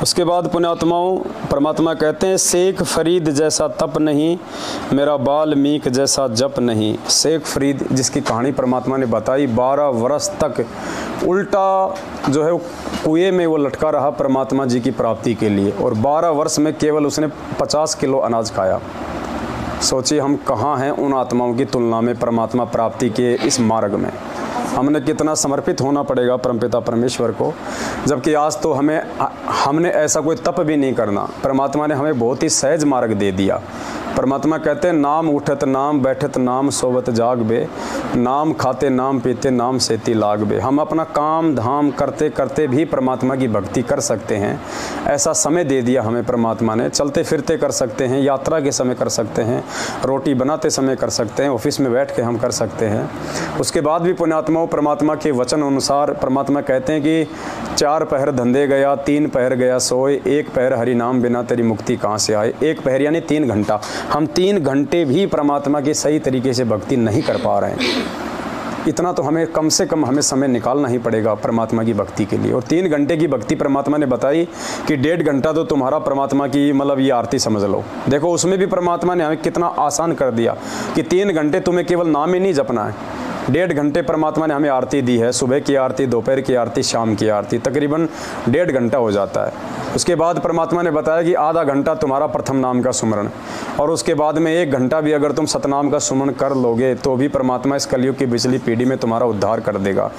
उसके बाद पुण्यात्माओं परमात्मा कहते हैं शेख फरीद जैसा तप नहीं, मेरा वाल्मीकि जैसा जप नहीं। शेख फरीद जिसकी कहानी परमात्मा ने बताई, 12 वर्ष तक उल्टा जो है कुएं में वो लटका रहा परमात्मा जी की प्राप्ति के लिए, और 12 वर्ष में केवल उसने 50 किलो अनाज खाया। सोचिए हम कहाँ हैं उन आत्माओं की तुलना में परमात्मा प्राप्ति के इस मार्ग में। हमने कितना समर्पित होना पड़ेगा परमपिता परमेश्वर को, जबकि आज तो हमने ऐसा कोई तप भी नहीं करना। परमात्मा ने हमें बहुत ही सहज मार्ग दे दिया। परमात्मा कहते हैं नाम उठत नाम बैठत नाम सोवत जाग बे, नाम खाते नाम पीते नाम सेती लाग बे। हम अपना काम धाम करते करते भी परमात्मा की भक्ति कर सकते हैं। ऐसा समय दे दिया हमें परमात्मा ने। चलते फिरते कर सकते हैं, यात्रा के समय कर सकते हैं, रोटी बनाते समय कर सकते हैं, ऑफिस में बैठ के हम कर सकते हैं। उसके बाद भी पुण्यात्माओं परमात्मा के वचन अनुसार परमात्मा कहते हैं कि 4 पहर धंधे गया, 3 पहर गया सोए, 1 पहर हरि नाम बिना तेरी मुक्ति कहाँ से आए। 1 पहर यानी 3 घंटा। हम 3 घंटे भी परमात्मा की सही तरीके से भक्ति नहीं कर पा रहे हैं। इतना तो हमें कम से कम हमें समय निकालना ही पड़ेगा परमात्मा की भक्ति के लिए। और 3 घंटे की भक्ति परमात्मा ने बताई कि 1.5 घंटा तो तुम्हारा परमात्मा की मतलब ये आरती समझ लो। देखो उसमें भी परमात्मा ने हमें कितना आसान कर दिया कि 3 घंटे तुम्हें केवल नाम ही नहीं जपना है। 1.5 घंटे परमात्मा ने हमें आरती दी है, सुबह की आरती, दोपहर की आरती, शाम की आरती, तकरीबन 1.5 घंटा हो जाता है। उसके बाद परमात्मा ने बताया कि आधा घंटा तुम्हारा प्रथम नाम का सुमरण, और उसके बाद में 1 घंटा भी अगर तुम सतनाम का सुमरण कर लोगे तो भी परमात्मा इस कलयुग की पिछली पीढ़ी में तुम्हारा उद्धार कर देगा।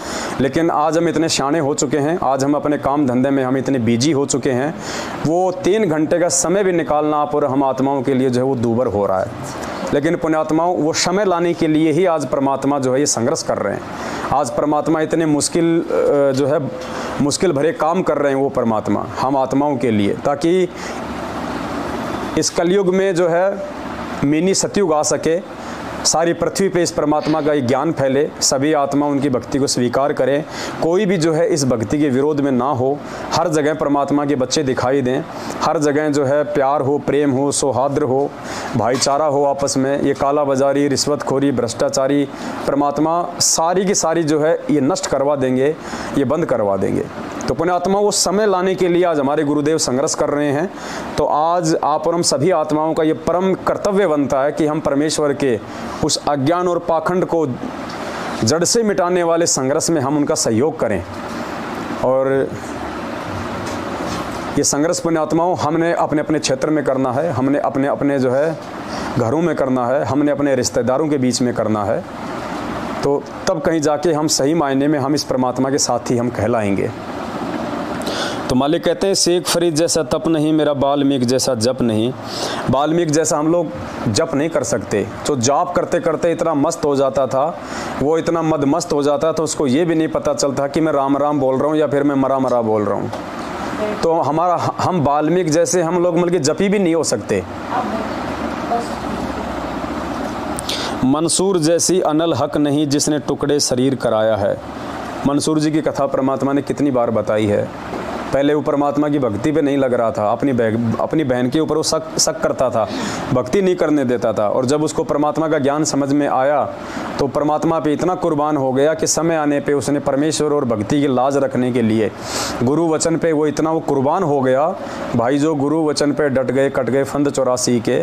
लेकिन आज हम इतने शाणे हो चुके हैं, आज हम अपने काम धंधे में हम इतने बिजी हो चुके हैं, वो 3 घंटे का समय भी निकालना आप और हम आत्माओं के लिए जो है वो दूभर हो रहा है। लेकिन पुण्यात्माओं वो समय लाने के लिए ही आज परमात्मा जो है ये संघर्ष कर रहे हैं। आज परमात्मा इतने मुश्किल भरे काम कर रहे हैं वो परमात्मा हम आत्माओं के लिए, ताकि इस कलयुग में जो है मिनी सतयुग आ सके, सारी पृथ्वी पे इस परमात्मा का ज्ञान फैले, सभी आत्मा उनकी भक्ति को स्वीकार करें, कोई भी जो है इस भक्ति के विरोध में ना हो, हर जगह परमात्मा के बच्चे दिखाई दें, हर जगह जो है प्यार हो, प्रेम हो, सौहार्द हो, भाईचारा हो आपस में। ये काला बाजारी, रिश्वतखोरी, भ्रष्टाचारी परमात्मा सारी की सारी जो है ये नष्ट करवा देंगे, ये बंद करवा देंगे। तो पुण्यात्मा वो समय लाने के लिए आज हमारे गुरुदेव संघर्ष कर रहे हैं। तो आज आप और हम सभी आत्माओं का ये परम कर्तव्य बनता है कि हम परमेश्वर के उस अज्ञान और पाखंड को जड़ से मिटाने वाले संघर्ष में हम उनका सहयोग करें। और ये संघर्ष पुण्यात्माओं हमने अपने अपने क्षेत्र में करना है, हमने अपने अपने जो है घरों में करना है, हमने अपने रिश्तेदारों के बीच में करना है। तो तब कहीं जाके हम सही मायने में हम इस परमात्मा के साथी हम कहलाएंगे। तो मालिक कहते हैं शेख फरीद जैसा तप नहीं, मेरा वाल्मीकि जैसा जप नहीं। वाल्मीकि जैसा हम लोग जप नहीं कर सकते। जो जाप करते करते इतना मस्त हो जाता था, वो इतना मदमस्त हो जाता था, उसको ये भी नहीं पता चलता कि मैं राम राम बोल रहा हूँ या फिर मैं मरा मरा बोल रहा हूँ। तो हम वाल्मीकि जैसे हम लोग मतलब जपी भी नहीं हो सकते। मंसूर जैसी अनल हक नहीं जिसने टुकड़े शरीर कराया है। मंसूर जी की कथा परमात्मा ने कितनी बार बताई है। पहले वो परमात्मा की भक्ति पे नहीं लग रहा था, अपनी बहन के ऊपर वो शक करता था, भक्ति नहीं करने देता था। और जब उसको परमात्मा का ज्ञान समझ में आया तो परमात्मा पे इतना कुर्बान हो गया कि समय आने पे उसने परमेश्वर और भक्ति की लाज रखने के लिए गुरु वचन पे वो इतना कुर्बान हो गया। भाई जो गुरु वचन पे डट गए, कट गए फंद 84 के,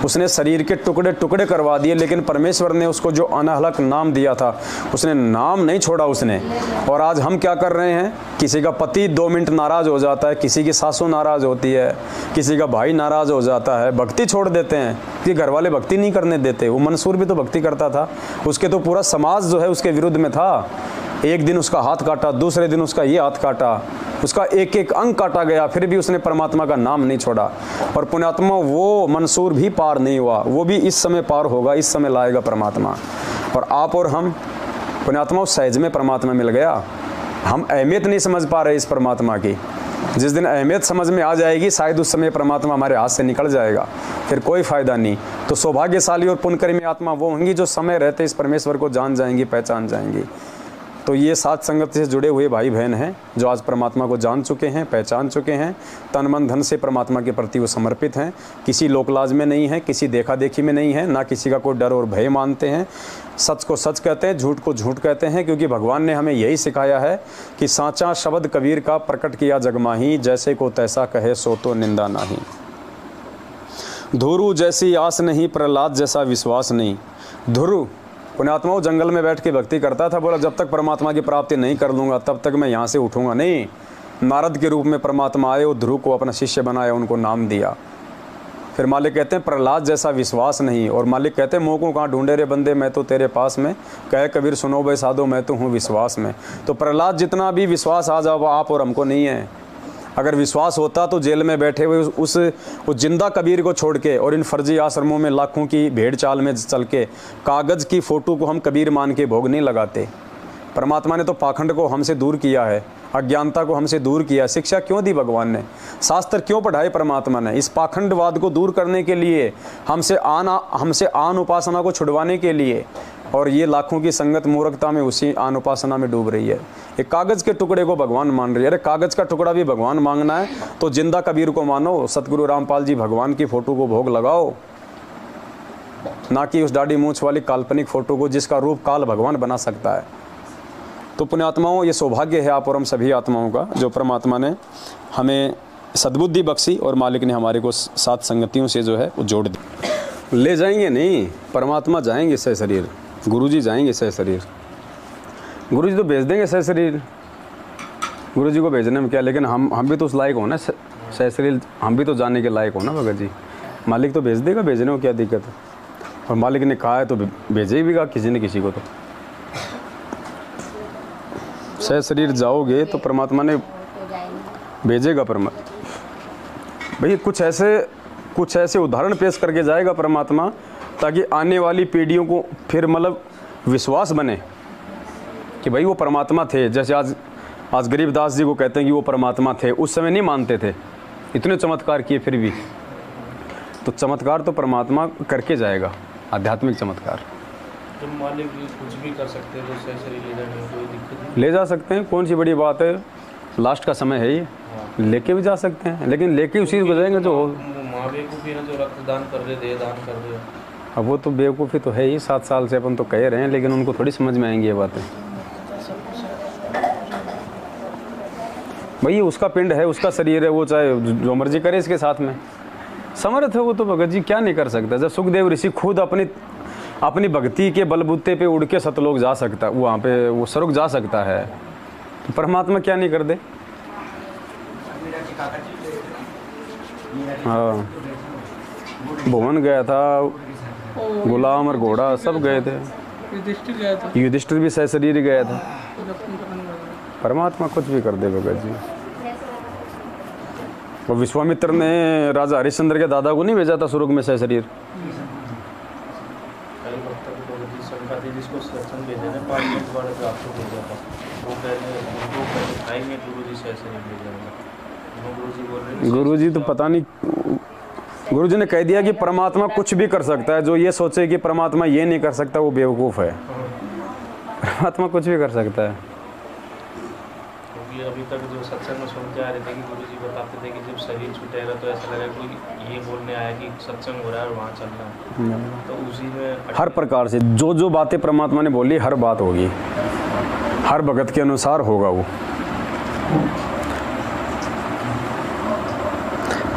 उसने शरीर के टुकड़े टुकड़े करवा दिए। लेकिन परमेश्वर ने उसको जो अनहलक नाम दिया था, उसने नाम नहीं छोड़ा उसने। और आज हम क्या कर रहे हैं, किसी का पति 2 मिनट नाराज हो जाता है, किसी की सासू नाराज होती है, किसी का भाई नाराज हो जाता है, भक्ति छोड़ देते हैं कि घर वाले भक्ति नहीं करने देते। वो मंसूर भी तो भक्ति करता था, उसके तो पूरा समाज जो है उसके विरुद्ध में था। एक दिन उसका हाथ काटा, दूसरे दिन उसका ये हाथ काटा, उसका एक एक अंग काटा गया, फिर भी उसने परमात्मा का नाम नहीं छोड़ा। और पुण्यात्मा वो मंसूर भी पार नहीं हुआ, वो भी इस समय पार होगा, इस समय लाएगा परमात्मा। और आप और हम पुण्यात्मा सहज में परमात्मा मिल गया। हम अहमियत नहीं समझ पा रहे इस परमात्मा की। जिस दिन अहमियत समझ में आ जाएगी शायद उस समय परमात्मा हमारे हाथ से निकल जाएगा, फिर कोई फ़ायदा नहीं। तो सौभाग्यशाली और पुण्यकर्मी आत्मा वो होंगी जो समय रहते इस परमेश्वर को जान जाएंगी, पहचान जाएंगी। तो ये साथ संगत से जुड़े हुए भाई बहन हैं जो आज परमात्मा को जान चुके हैं, पहचान चुके हैं, तन मन धन से परमात्मा के प्रति वो समर्पित हैं, किसी लोकलाज में नहीं है, किसी देखा देखी में नहीं है, ना किसी का कोई डर और भय मानते हैं, सच को सच कहते हैं, झूठ को झूठ कहते हैं, क्योंकि भगवान ने हमें यही सिखाया है कि साचा शब्द कबीर का प्रकट किया जगमाही, जैसे को तैसा कहे सो तो निंदा नहीं। धुरु जैसी आस नहीं, प्रहलाद जैसा विश्वास नहीं। ध्रुव पुण्यात्मा जंगल में बैठ के भक्ति करता था, बोला जब तक परमात्मा की प्राप्ति नहीं कर लूँगा तब तक मैं यहाँ से उठूँगा नहीं। नारद के रूप में परमात्मा आए और ध्रुव को अपना शिष्य बनाया, उनको नाम दिया। फिर मालिक कहते हैं प्रहलाद जैसा विश्वास नहीं, और मालिक कहते हैं मोह को कहाँ ढूंढे रे बंदे, मैं तो तेरे पास में, कहे कबीर सुनो भाई साधो मैं तो हूँ विश्वास में। तो प्रहलाद जितना भी विश्वास आ जाओ आप और हमको नहीं है। अगर विश्वास होता तो जेल में बैठे हुए उस जिंदा कबीर को छोड़ के और इन फर्जी आश्रमों में लाखों की भेड़ चाल में चल के कागज़ की फ़ोटो को हम कबीर मान के भोग नहीं लगाते। परमात्मा ने तो पाखंड को हमसे दूर किया है, अज्ञानता को हमसे दूर किया। शिक्षा क्यों दी भगवान ने, शास्त्र क्यों पढ़ाए परमात्मा ने? इस पाखंडवाद को दूर करने के लिए, हमसे आन उपासना को छुड़वाने के लिए। और ये लाखों की संगत मूर्खता में उसी आन उपासना में डूब रही है। एक कागज़ के टुकड़े को भगवान मान रही है। अरे कागज़ का टुकड़ा भी भगवान मांगना है तो जिंदा कबीर को मानो, सतगुरु रामपाल जी भगवान की फ़ोटो को भोग लगाओ, ना कि उस दाढ़ी मूंछ वाली काल्पनिक फ़ोटो को जिसका रूप काल भगवान बना सकता है। तो पुण्यात्माओं, ये सौभाग्य है आप और हम सभी आत्माओं का जो परमात्मा ने हमें सद्बुद्धि बख्शी और मालिक ने हमारे को सात संगतियों से जो है वो जोड़ दी। ले जाएंगे नहीं, परमात्मा जाएंगे सह शरीर, गुरुजी जाएंगे सह शरीर। गुरुजी तो भेज देंगे सह शरीर, गुरुजी को भेजने में क्या, लेकिन हम भी तो उस लायक हो ना सह शरीर, हम भी तो जाने के लायक हो ना भगत जी। मालिक तो भेज देगा, भेजने में क्या दिक्कत है। और मालिक ने कहा है तो भेजे भी गा किसी ने किसी को। तो सह शरीर जाओगे तो परमात्मा ने भेजेगा। परमात्मा भैया कुछ ऐसे उदाहरण पेश करके जाएगा परमात्मा, ताकि आने वाली पीढ़ियों को फिर मतलब विश्वास बने कि भाई वो परमात्मा थे। जैसे आज गरीबदास जी को कहते हैं कि वो परमात्मा थे, उस समय नहीं मानते थे, इतने चमत्कार किए फिर भी। तो चमत्कार तो परमात्मा करके जाएगा, आध्यात्मिक चमत्कार। तो मालिक कुछ भी कर सकते हैं, तो सह शरीर ले जाने में कोई दिक्कत नहीं, ले जा सकते हैं, कौन सी बड़ी बात है। लास्ट का समय है ये, लेके भी जा सकते हैं, लेकिन लेके उसी को जाएंगे जो माँ बेवकूफ़ी है जो रक्तदान कर रहे, देह दान कर रहे। अब वो तो बेवकूफ़ी तो है ही, 7 साल से अपन तो कह रहे हैं, लेकिन उनको थोड़ी समझ में आएंगी ये बातें। भाई उसका पिंड है, उसका शरीर है, वो चाहे जो मर्जी करे इसके साथ में, समर्थ है वो तो। भगत जी क्या नहीं कर सकता। जब सुखदेव ऋषि खुद अपनी भक्ति के बलबूते पे उड़ के सतलोक जा सकता, वहाँ पे वो स्वर्ग जा सकता है, तो परमात्मा क्या नहीं कर दे। हाँ, भुवन गया था, गुलाम और घोड़ा सब गए थे, युधिष्ठिर भी सह शरीर गया था। परमात्मा कुछ भी कर दे भगत जी। वो विश्वामित्र ने राजा हरिश्चंद्र के दादा को नहीं भेजा था स्वर्ग में सह शरीर। जिसको सत्संग भेजा ना 5 मिनट बाद आपको भेजा था, वो कहने खाएंगे गुरुजी से ऐसे नहीं भेजा। गुरुजी बोल रहे, गुरुजी तो पता नहीं, गुरुजी ने कह दिया कि परमात्मा कुछ भी कर सकता है। जो ये सोचे कि परमात्मा ये नहीं कर सकता वो बेवकूफ़ है। परमात्मा कुछ भी कर सकता है। क्योंकि अभी तक जो सत्संग में सुनते आ रहे थे कि गुरुजी बताते थे कि जब शरीर छूटेगा तो ऐसा लगा कोई ये बोलने आया कि सत्संग हो रहा है और वहाँ चल रहा है, तो उसी में हर प्रकार से जो बातें परमात्मा ने बोली हर बात होगी, हर भगत के अनुसार होगा वो।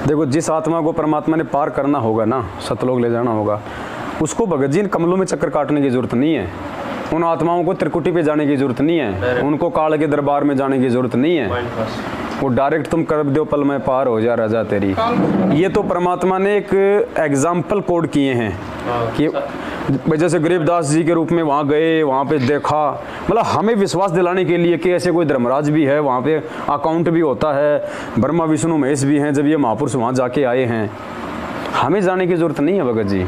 देखो जिस आत्मा को परमात्मा ने पार करना होगा ना, सतलोक ले जाना होगा, उसको भगत जी इन कमलों में चक्कर काटने की जरूरत नहीं है। उन आत्माओं को त्रिकुटी पे जाने की जरूरत नहीं है, उनको काल के दरबार में जाने की जरूरत नहीं है। वो डायरेक्ट तुम कर दो पल में पार हो जा राजा तेरी। ये तो परमात्मा ने एक एग्जाम्पल कोड किए हैं कि जैसे गरीबदास जी के रूप में वहाँ गए, वहाँ पे देखा, मतलब हमें विश्वास दिलाने के लिए कि ऐसे कोई धर्मराज भी है, वहाँ पे अकाउंट भी होता है, ब्रह्मा विष्णु महेश भी हैं। जब ये महापुरुष वहाँ जाके आए हैं, हमें जाने की जरूरत नहीं है भगत जी।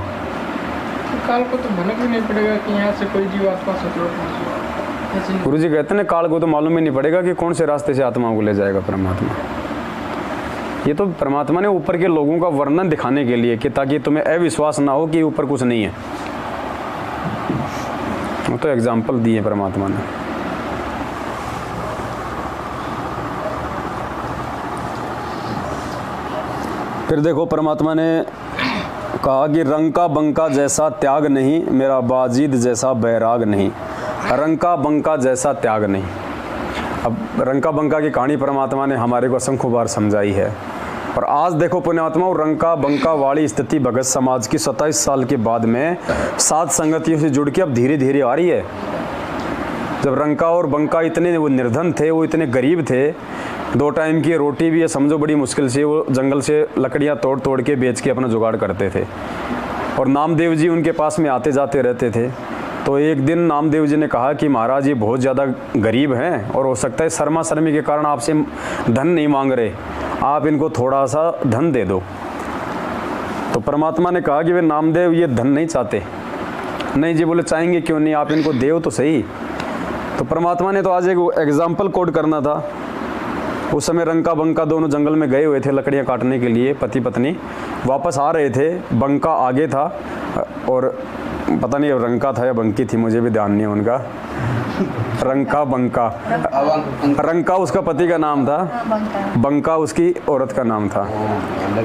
काल को तो भनक भी नहीं पड़ेगा कि यहाँ से कोई जीवात्मा सतलोक पहुँचे। गुरु जी कहते हैं काल को तो मालूम ही नहीं पड़ेगा कि कौन से रास्ते से आत्माओं को ले जाएगा परमात्मा। ये तो परमात्मा ने ऊपर के लोगों का वर्णन दिखाने के लिए कि ताकि तुम्हें अविश्वास ना हो कि ऊपर कुछ नहीं है। वो तो एग्जाम्पल दिए परमात्मा ने। फिर देखो परमात्मा ने कहा कि रंका बंका जैसा त्याग नहीं, मेरा बाजीद जैसा बैराग नहीं। रंका बंका जैसा त्याग नहीं। अब रंका बंका की कहानी परमात्मा ने हमारे को असंख्य बार समझाई है। और आज देखो पुण्यात्मा, रंका बंका वाली स्थिति भगत समाज की 27 साल के बाद में सात संगतियों से जुड़ के अब धीरे धीरे आ रही है। जब रंका और बंका इतने वो निर्धन थे, वो इतने गरीब थे, 2 टाइम की रोटी भी समझो बड़ी मुश्किल से वो जंगल से लकड़ियाँ तोड़ तोड़ के बेच के अपना जुगाड़ करते थे। और नामदेव जी उनके पास में आते जाते रहते थे। तो एक दिन नामदेव जी ने कहा कि महाराज ये बहुत ज़्यादा गरीब हैं और हो सकता है शर्मा शर्मी के कारण आपसे धन नहीं मांग रहे, आप इनको थोड़ा सा धन दे दो। तो परमात्मा ने कहा कि वे नामदेव ये धन नहीं चाहते। नहीं जी, बोले चाहेंगे क्यों नहीं, आप इनको देव तो सही। तो परमात्मा ने तो आज एक एग्जाम्पल कोड करना था। उस समय रंका बंका दोनों जंगल में गए हुए थे लकड़ियाँ काटने के लिए, पति पत्नी वापस आ रहे थे। बंका आगे था और पता नहीं रंका था या बंकी थी, मुझे भी ध्यान नहीं है उनका। रंका बंका, रंका उसका पति का नाम था, बंका उसकी औरत का नाम था।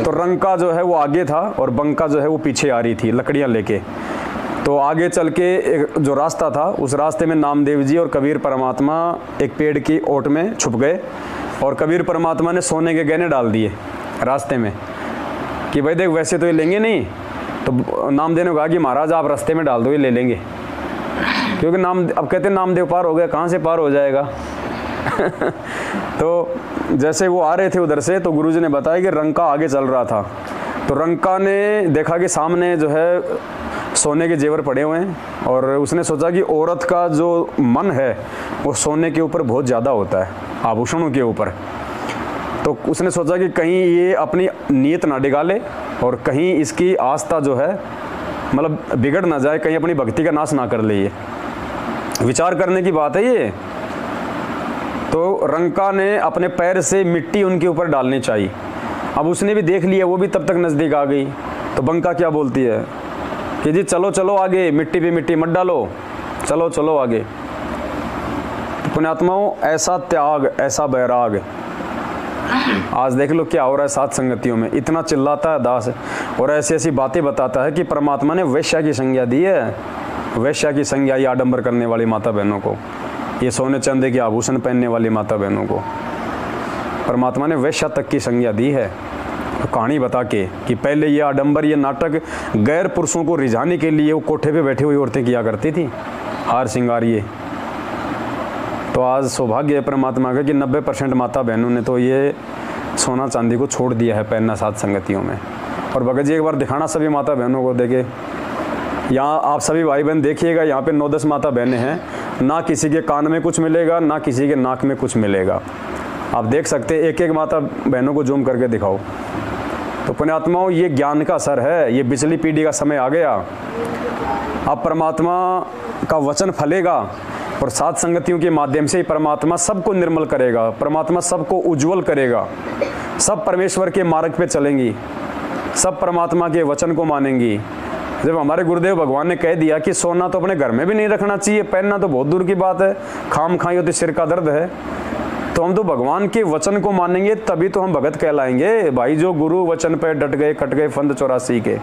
तो रंका जो है वो आगे था और बंका जो है वो पीछे आ रही थी लकड़ियाँ लेके। तो आगे चल के एक जो रास्ता था, उस रास्ते में नामदेव जी और कबीर परमात्मा एक पेड़ की ओट में छुप गए और कबीर परमात्मा ने सोने के गहने डाल दिए रास्ते में कि भाई देख वैसे तो ये लेंगे नहीं। तो नामदेव ने कहा कि महाराज आप रास्ते में डाल दो, ये ले लेंगे। क्योंकि अब कहते हैं नामदेव पार हो गया, कहाँ से पार हो जाएगा। तो जैसे वो आ रहे थे उधर से, तो गुरुजी ने बताया कि रंका आगे चल रहा था। तो रंका ने देखा कि सामने जो है सोने के जेवर पड़े हुए हैं और उसने सोचा कि औरत का जो मन है वो सोने के ऊपर बहुत ज़्यादा होता है, आभूषणों के ऊपर। तो उसने सोचा कि कहीं ये अपनी नीयत ना डिगाले और कहीं इसकी आस्था जो है मतलब बिगड़ ना जाए, कहीं अपनी भक्ति का नाश ना कर ले। ये विचार करने की बात है ये। तो रंका ने अपने पैर से मिट्टी उनके ऊपर डालनी चाहिए। अब उसने भी देख लिया, वो भी तब तक नज़दीक आ गई। तो बंका क्या बोलती है कि जी चलो चलो आगे, मिट्टी पे मिट्टी मत डालो, चलो चलो आगे। तो पुण्यात्माओं, ऐसा त्याग, ऐसा बैराग आज देख लो क्या हो रहा है सात संगतियों में। इतना चिल्लाता है दास और ऐसी ऐसी बातें बताता है कि परमात्मा ने वैश्या की संज्ञा दी है। वैश्या की संज्ञा ये आडंबर करने वाली माता बहनों को, ये सोने चांदी के आभूषण पहनने वाली माता बहनों को परमात्मा ने वैश्या तक की संज्ञा दी है। तो कहानी बता के कि पहले ये आडंबर, ये नाटक गैर पुरुषों को रिझाने के लिए वो कोठे पे बैठी हुई औरतें किया करती थी, हार श्रृंगार ये। तो आज सौभाग्य है परमात्मा का कि 90% माता बहनों ने तो ये सोना चांदी को छोड़ दिया है पहनना सात संगतियों में। और भगत जी एक बार दिखाना सभी माता बहनों को, देखे यहाँ आप सभी भाई बहन देखिएगा, यहाँ पे 9-10 माता बहनें हैं, ना किसी के कान में कुछ मिलेगा, ना किसी के नाक में कुछ मिलेगा। आप देख सकते हैं, एक एक माता बहनों को जूम करके दिखाओ। तो पुण्यात्माओं, ये ज्ञान का असर है। ये पिछली पीढ़ी का समय आ गया। अब परमात्मा का वचन फलेगा और सात संगतियों के माध्यम से ही परमात्मा सबको निर्मल करेगा, परमात्मा सबको उज्जवल करेगा। सब परमेश्वर के मार्ग पे चलेंगी, सब परमात्मा के वचन को मानेंगी। जब हमारे गुरुदेव भगवान ने कह दिया कि सोना तो अपने घर में भी नहीं रखना चाहिए, पहनना तो बहुत दूर की बात है, खाम खाई होती सिर का दर्द है, तो हम तो भगवान के वचन को मानेंगे तभी तो हम भगत कहलाएंगे। भाई जो गुरु वचन पे डट गए, कट गए फंद 84 के।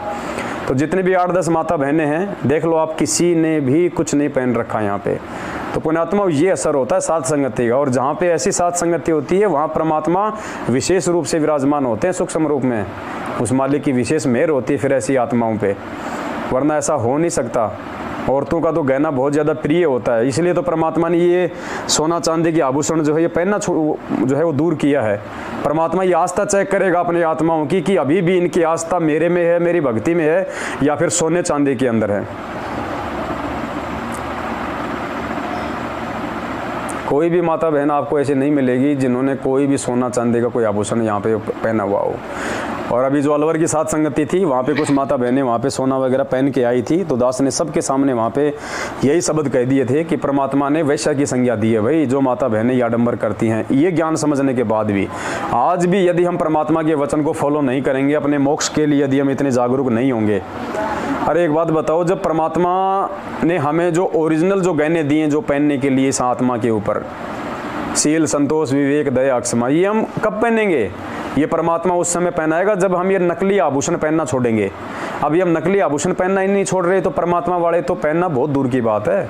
तो जितने भी 8-10 माता बहनें हैं, देख लो आप, किसी ने भी कुछ नहीं पहन रखा यहाँ पे। तो पुण्यात्मा, ये असर होता है सात संगति का। और जहाँ पे ऐसी सात संगति होती है वहाँ परमात्मा विशेष रूप से विराजमान होते हैं सूक्ष्म रूप में। उस मालिक की विशेष मेहर होती है फिर ऐसी आत्माओं पे, वरना ऐसा हो नहीं सकता। औरतों का तो गहना बहुत ज़्यादा प्रिय होता है, इसलिए तो परमात्मा ने ये सोना चांदी के आभूषण जो है ये पहनना जो है वो दूर किया है। परमात्मा ये आस्था चेक करेगा अपनी आत्माओं की कि अभी भी इनकी आस्था मेरे में है, मेरी भक्ति में है, या फिर सोने चांदी के अंदर है। कोई भी माता बहन आपको ऐसे नहीं मिलेगी जिन्होंने कोई भी सोना चांदी का कोई आभूषण यहाँ पे पहना हुआ हो। और अभी जो अलवर की सात संगति थी, वहाँ पे कुछ माता बहनें वहाँ पे सोना वगैरह पहन के आई थी, तो दास ने सबके सामने वहाँ पे यही शब्द कह दिए थे कि परमात्मा ने वैश्या की संज्ञा दी है। भाई जो माता बहनें ये आडंबर करती हैं, ये ज्ञान समझने के बाद भी आज भी यदि हम परमात्मा के वचन को फॉलो नहीं करेंगे, अपने मोक्ष के लिए यदि हम इतने जागरूक नहीं होंगे। अरे एक बात बताओ, जब परमात्मा ने हमें जो ओरिजिनल जो गहने दिए जो पहनने के लिए इस आत्मा के ऊपर, शील, संतोष, विवेक, दया, क्षमा, ये हम कब पहनेंगे? ये परमात्मा उस समय पहनाएगा जब हम ये नकली आभूषण पहनना छोड़ेंगे। अभी हम नकली आभूषण पहनना ही नहीं छोड़ रहे तो परमात्मा वाले तो पहनना बहुत दूर की बात है।